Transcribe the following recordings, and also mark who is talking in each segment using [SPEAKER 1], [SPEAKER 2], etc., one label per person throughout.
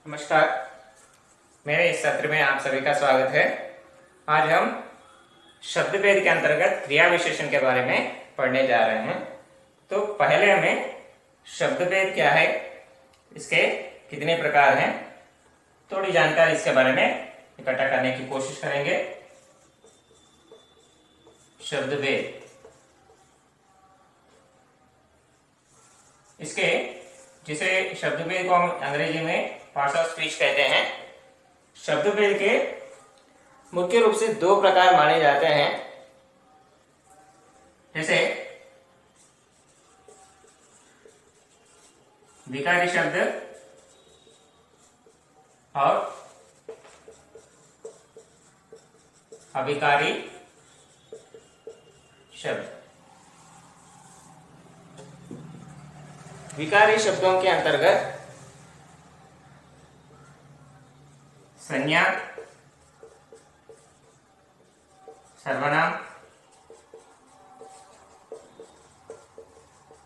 [SPEAKER 1] नमस्कार। मेरे इस सत्र में आप सभी का स्वागत है। आज हम शब्दभेद के अंतर्गत क्रिया विशेषण के बारे में पढ़ने जा रहे हैं। तो पहले हमें शब्दभेद क्या है, इसके कितने प्रकार हैं, थोड़ी जानकारी इसके बारे में इकट्ठा करने की कोशिश करेंगे। शब्दभेद, इसके जिसे शब्दभेद को हम अंग्रेजी में पार्ट्स ऑफ स्पीच कहते हैं। शब्दभेद के मुख्य रूप से दो प्रकार माने जाते हैं, जैसे विकारी शब्द और अविकारी शब्द। विकारी शब्दों के अंतर्गत संज्ञा, सर्वनाम,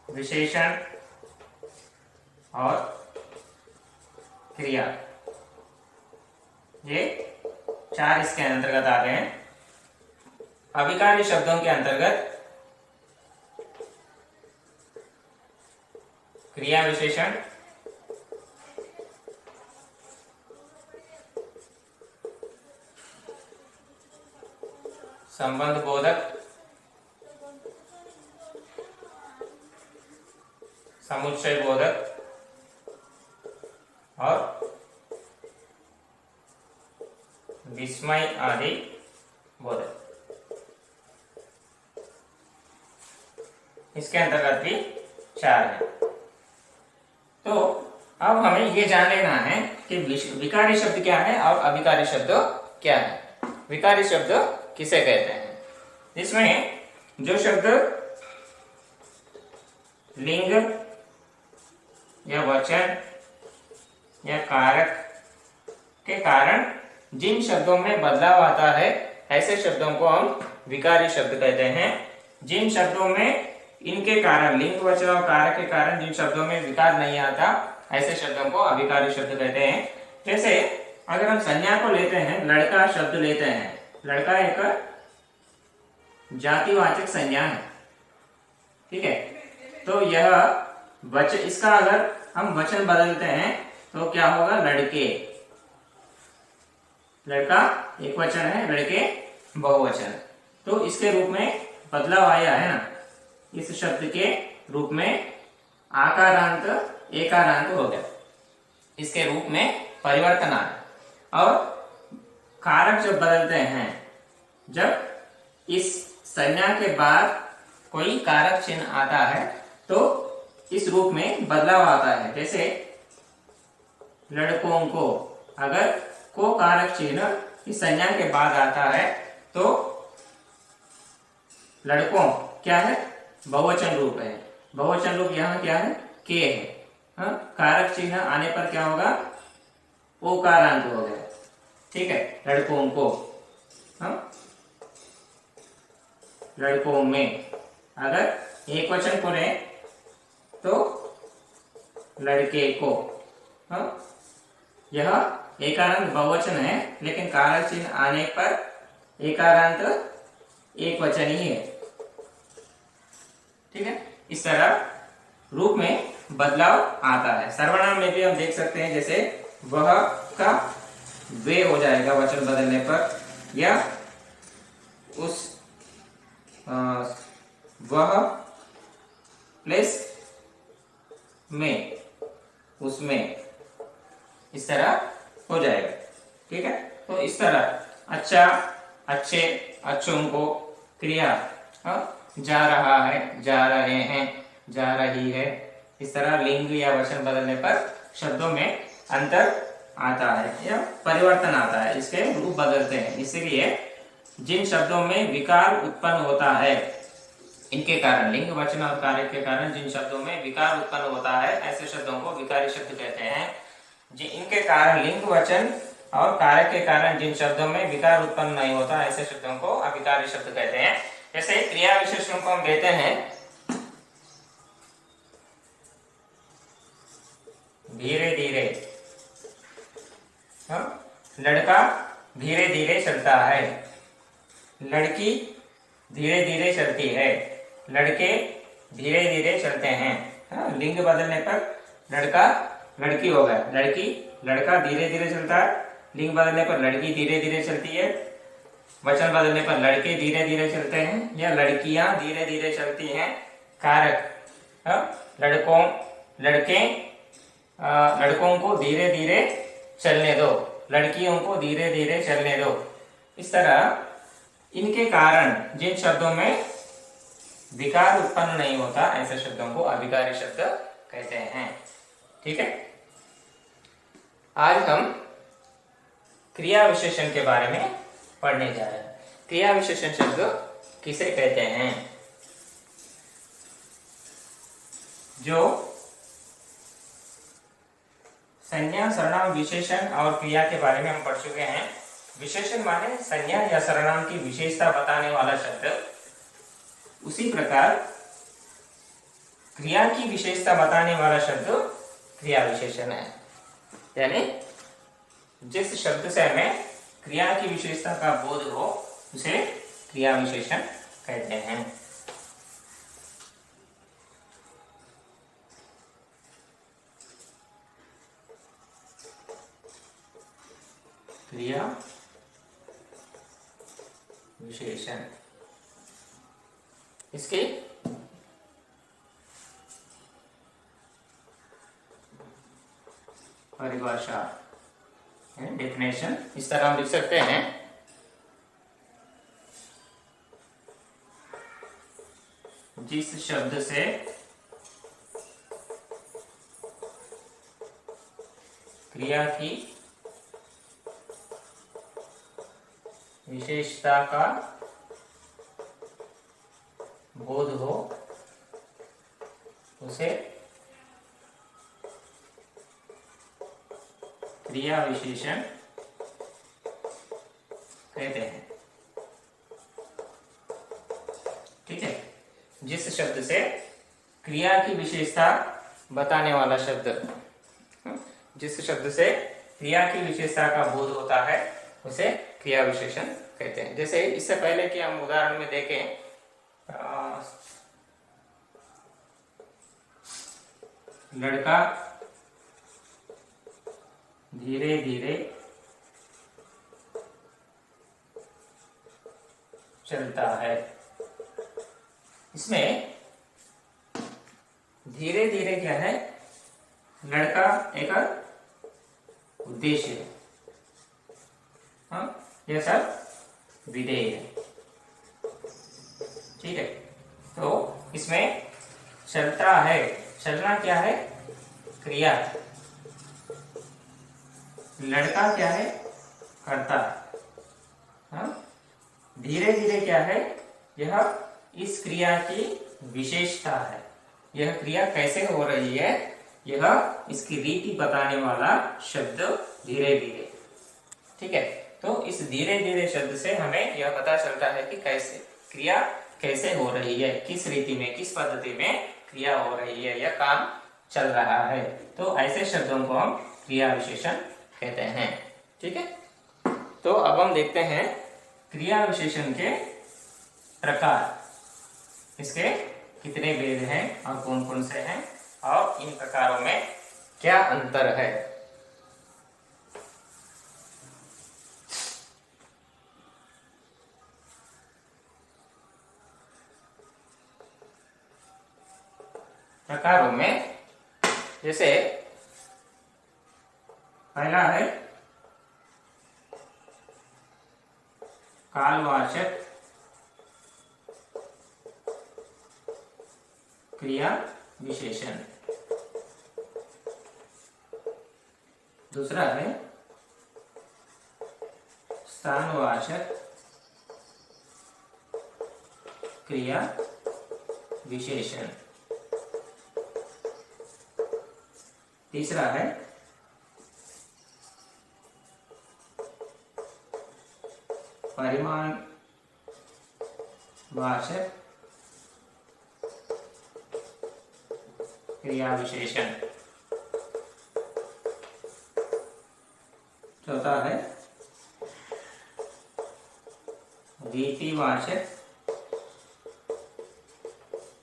[SPEAKER 1] विशेषण और क्रिया, ये चार इसके अंतर्गत आते हैं। अविकारी शब्दों के अंतर्गत क्रिया विशेषण, संबंध बोधक, समुच्चय बोधक और विस्मय आदि बोधक, इसके अंतर्गत भी चार है। तो अब हमें ये जान लेना है कि विकारी शब्द क्या है और अविकारी शब्द क्या है। विकारी शब्द किसे कहते हैं? इसमें जो शब्द लिंग या वचन या कारक के कारण जिन शब्दों में बदलाव आता है, ऐसे शब्दों को हम विकारी शब्द कहते हैं। जिन शब्दों में इनके कारण, लिंग, वचन और कारक के कारण जिन शब्दों में विकार नहीं आता, ऐसे शब्दों को अविकारी शब्द कहते हैं। जैसे अगर हम संज्ञा को लेते हैं, लड़का शब्द लेते हैं, लड़का एक जातिवाचक संज्ञा है, ठीक है। तो यह इसका अगर हम वचन बदलते हैं तो क्या होगा? लड़के। लड़का एक वचन है, लड़के बहुवचन। तो इसके रूप में बदलाव आया है ना, इस शब्द के रूप में आकारांत एकारांत हो गया, इसके रूप में परिवर्तन आया। और कारक जब बदलते हैं, जब इस संज्ञा के बाद कोई कारक चिन्ह आता है तो इस रूप में बदलाव आता है। जैसे लड़कों को, अगर को कारक चिन्ह इस संज्ञा के बाद आता है तो लड़कों क्या है? बहुवचन रूप है। बहुवचन रूप यहाँ क्या है? के है। कारक चिन्ह आने पर क्या होगा? ओकारांत हो गया, ठीक है। लड़कों को, लड़कों में। अगर एक वचन को लें तो लड़के को। यह एकारांत बहुवचन है, लेकिन कारक चिन्ह आने पर एकारांत एक वचन ही है, ठीक है। इस तरह रूप में बदलाव आता है। सर्वनाम में भी हम देख सकते हैं, जैसे वह का वे हो जाएगा वचन बदलने पर, या उस वह प्लस में, उसमें, इस तरह हो जाएगा, ठीक है। तो इस तरह अच्छा, अच्छे, अच्छों को, क्रिया, जा रहा है, जा रहे हैं, जा रही है, इस तरह लिंग या वचन बदलने पर शब्दों में अंतर आता है या परिवर्तन आता है, इसके रूप बदलते हैं। इसलिए जिन शब्दों में विकार उत्पन्न होता है, इनके कारण, लिंग, वचन और कारक के कारण जिन शब्दों में विकार उत्पन्न होता है, ऐसे शब्दों को विकारी शब्द कहते हैं। इनके कारण, लिंग, वचन और कारक के कारण जिन शब्दों में विकार उत्पन्न नहीं होता, ऐसे शब्दों को अविकारी शब्द कहते हैं। जैसे क्रिया विशेषण को हम देते हैं धीरे धीरे, लड़का धीरे धीरे चलता है, लड़की धीरे धीरे चलती है, लड़के धीरे धीरे चलते हैं। हाँ, लिंग बदलने पर लड़का लड़की हो गया, लड़की लड़का धीरे धीरे चलता है, लिंग बदलने पर लड़की धीरे धीरे चलती है, वचन बदलने पर लड़के धीरे धीरे चलते हैं या लड़कियां धीरे धीरे चलती हैं। कारक लड़कों लड़के लड़कों को धीरे धीरे चलने दो, लड़कियों को धीरे धीरे चलने दो। इस तरह इनके कारण जिन शब्दों में विकार उत्पन्न नहीं होता ऐसे शब्दों को अविकारी शब्द कहते हैं। ठीक है, आज हम क्रिया विशेषण के बारे में पढ़ने जा रहे हैं। क्रिया विशेषण शब्द किसे कहते हैं? जो संज्ञा, सर्वनाम, विशेषण और क्रिया के बारे में हम पढ़ चुके हैं। विशेषण माने संज्ञा या सर्वनाम की विशेषता बताने वाला शब्द। उसी प्रकार क्रिया की विशेषता बताने वाला शब्द क्रिया विशेषण है। यानी जिस शब्द से हमें क्रिया की विशेषता का बोध हो उसे क्रिया विशेषण कहते हैं। क्रिया विशेषण इसकी परिभाषा डेफिनेशन इस तरह हम लिख सकते हैं। जिस शब्द से क्रिया की विशेषता का बोध हो उसे क्रिया विशेषण कहते हैं। ठीक है, जिस शब्द से क्रिया की विशेषता बताने वाला शब्द, जिस शब्द से क्रिया की विशेषता का बोध होता है उसे क्रिया विशेषण कहते हैं। जैसे इससे पहले कि हम उदाहरण में देखें, लड़का धीरे धीरे चलता है। इसमें धीरे धीरे क्या है? लड़का एक उद्देश्य है, हाँ, यह सब विधेय है। ठीक है, तो इसमें चलता है, चलना क्या है? क्रिया। लड़का क्या है? करता है। हाँ, धीरे धीरे क्या है? यह इस क्रिया की विशेषता है। यह क्रिया कैसे हो रही है, यह इसकी रीति बताने वाला शब्द धीरे धीरे। ठीक है, तो इस धीरे धीरे शब्द से हमें यह पता चलता है कि कैसे क्रिया कैसे हो रही है, किस रीति में, किस पद्धति में क्रिया हो रही है, यह काम चल रहा है। तो ऐसे शब्दों को हम क्रिया विशेषण कहते हैं। ठीक है, तो अब हम देखते हैं क्रिया विशेषण के प्रकार, इसके कितने भेद हैं और कौन कौन से हैं और इन प्रकारों में क्या अंतर है। प्रकारों में जैसे पहला है कालवाचक क्रिया विशेषण। दूसरा है स्थानवाचक क्रिया विशेषण। तीसरा है परिमाण वाचक क्रिया विशेषण। चौथा है रीतिवाचक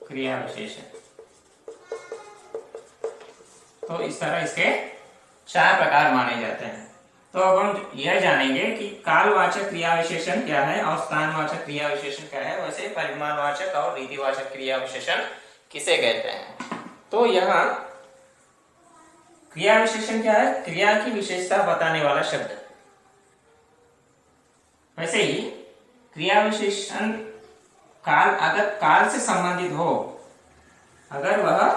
[SPEAKER 1] क्रिया विशेषण। तो इस तरह इसके 4 प्रकार माने जाते हैं। तो अब हम यह जानेंगे कि कालवाचक क्रिया विशेषण क्या है और स्थानवाचक क्रिया विशेषण क्या है, वैसे परिमाणवाचक और रीतिवाचक क्रिया विशेषण किसे कहते हैं। तो यहाँ क्रिया विशेषण क्या है, क्रिया की विशेषता बताने वाला शब्द। वैसे ही क्रिया विशेषण काल, अगर काल से संबंधित हो, अगर वह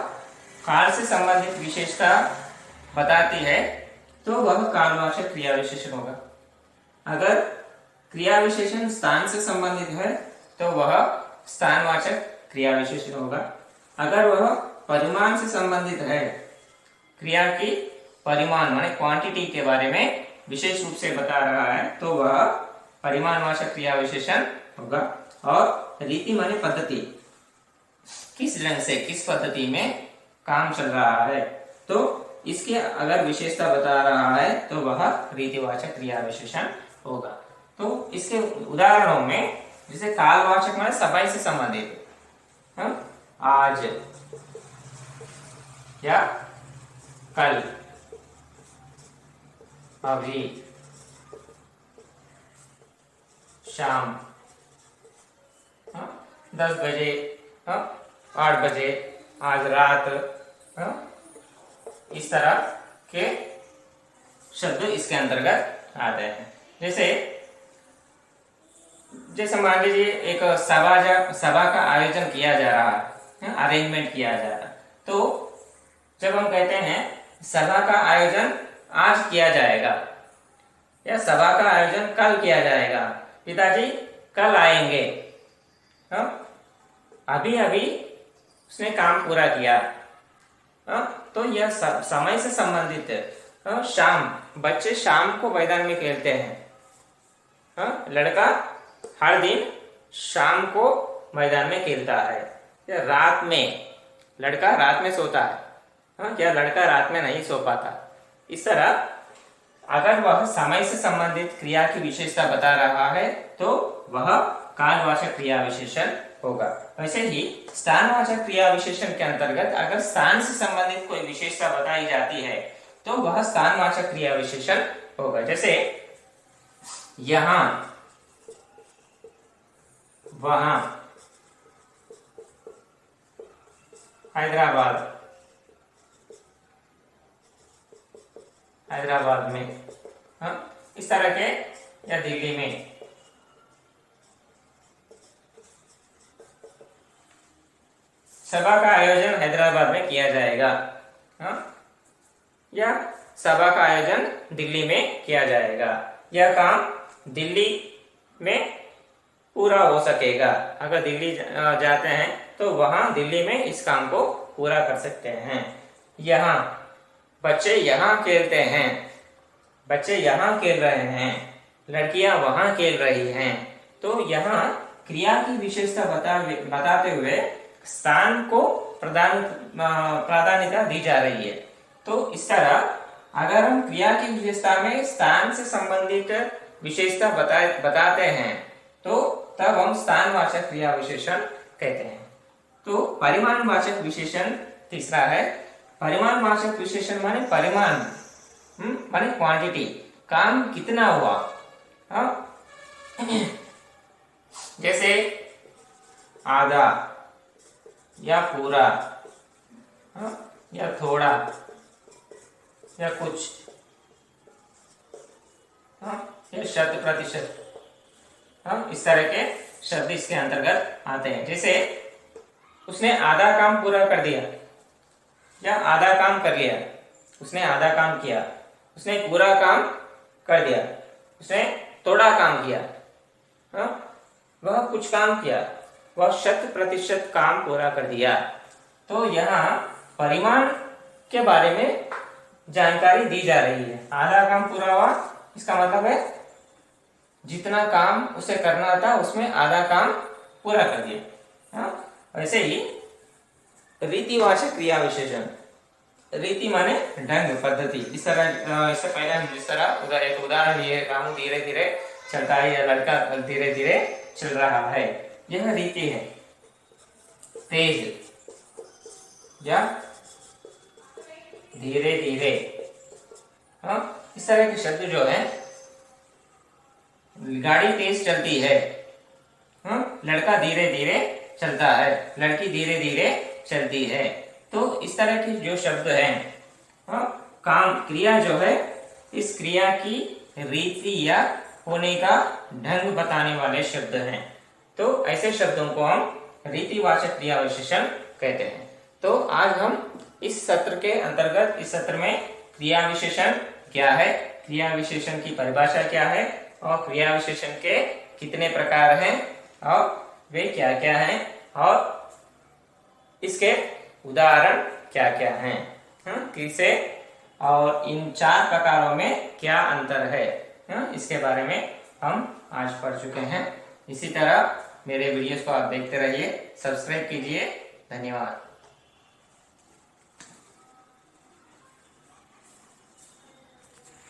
[SPEAKER 1] काल से संबंधित विशेषता बताती है तो वह कालवाचक क्रिया विशेषण होगा। अगर क्रिया विशेषण स्थान से संबंधित है तो वह स्थानवाचक क्रिया विशेषण होगा। अगर वह परिमाण से संबंधित है, क्रिया की परिमाण माने क्वांटिटी के बारे में विशेष रूप से बता रहा है, तो वह परिमाणवाचक क्रिया विशेषण होगा। और रीति माने पद्धति, किस ढंग से, किस पद्धति में काम चल रहा है, तो इसके अगर विशेषता बता रहा है तो वह रीतिवाचक क्रिया विशेषण होगा। तो इसके उदाहरणों में जैसे कालवाचक माने समय से संबंधित, आज या कल, अभी, शाम, 10 बजे, 8 बजे, आज रात, इस तरह के शब्द इसके अंतर्गत आते हैं। जैसे मान लीजिए एक सभा का आयोजन किया जा रहा है, अरेंजमेंट किया जा रहा है, तो जब हम कहते हैं सभा का आयोजन आज किया जाएगा या सभा का आयोजन कल किया जाएगा, पिताजी कल आएंगे, अभी अभी उसने काम पूरा किया, तो यह समय से संबंधित है। शाम, बच्चे शाम को मैदान में खेलते हैं, लड़का हर दिन शाम को मैदान में खेलता है। या रात में, लड़का रात में सोता है, या लड़का रात में नहीं सो पाता। इस तरह अगर वह समय से संबंधित क्रिया की विशेषता बता रहा है तो वह कालवाचक क्रिया विशेषण होगा। वैसे ही स्थानवाचक क्रिया विशेषण के अंतर्गत अगर स्थान से संबंधित कोई विशेषता बताई जाती है तो वह स्थानवाचक क्रिया विशेषण होगा। जैसे यहां, वहां, हैदराबाद, हैदराबाद में, इस तरह के, या दिल्ली में। सभा का आयोजन हैदराबाद में किया जाएगा, या सभा का आयोजन दिल्ली में किया जाएगा। यह काम दिल्ली में पूरा हो सकेगा। अगर दिल्ली जाते हैं तो वहां दिल्ली में इस काम को पूरा कर सकते हैं। यहाँ, बच्चे यहाँ खेलते हैं, बच्चे यहाँ खेल रहे हैं, लड़कियां वहां खेल रही हैं। तो यहाँ क्रिया की विशेषता बताते हुए स्थान को प्राधान्यता दी जा रही है। तो इस तरह अगर हम क्रिया की विशेषता में स्थान से संबंधित विशेषता बताते हैं तो तब हम स्थानवाचक क्रिया विशेषण कहते हैं। तो परिमाणवाचक विशेषण तीसरा है। परिमाणवाचक विशेषण माने परिमाण, माने क्वांटिटी, काम कितना हुआ। जैसे आधा या पूरा, या थोड़ा या कुछ, या 100%, इस तरह के शब्द इसके अंतर्गत आते हैं। जैसे उसने आधा काम पूरा कर दिया या आधा काम कर लिया, उसने आधा काम किया, उसने पूरा काम कर दिया, उसने थोड़ा काम किया, वह कुछ काम किया, वह 100% काम पूरा कर दिया। तो यहाँ परिमाण के बारे में जानकारी दी जा रही है। आधा काम पूरा हुआ, इसका मतलब है जितना काम उसे करना था उसमें आधा काम पूरा कर दिया। वैसे ही रीतिवाचक क्रिया विशेषण, रीति माने ढंग, पद्धति। इस तरह इससे पहले हम जिस तरह एक उदाहरण लिए, काम धीरे धीरे चलता है या लड़का धीरे धीरे चल रहा है, यह रीति है। तेज या धीरे धीरे, हाँ इस तरह के शब्द जो है, गाड़ी तेज चलती है, हाँ लड़का धीरे धीरे चलता है, लड़की धीरे धीरे चलती है। तो इस तरह के जो शब्द हैं, हाँ काम क्रिया जो है, इस क्रिया की रीति या होने का ढंग बताने वाले शब्द हैं। तो ऐसे शब्दों को हम रीतिवाचक क्रिया विशेषण कहते हैं। तो आज हम इस सत्र के अंतर्गत, इस सत्र में क्रिया विशेषण क्या है, क्रिया विशेषण की परिभाषा क्या है, और क्रिया विशेषण के कितने प्रकार हैं और वे क्या क्या हैं, और इसके उदाहरण क्या क्या हैं, किसे, और इन 4 प्रकारों में क्या अंतर है, इसके बारे में हम आज पढ़ चुके हैं। इसी तरह मेरे वीडियोस को आप देखते रहिए, सब्सक्राइब कीजिए। धन्यवाद।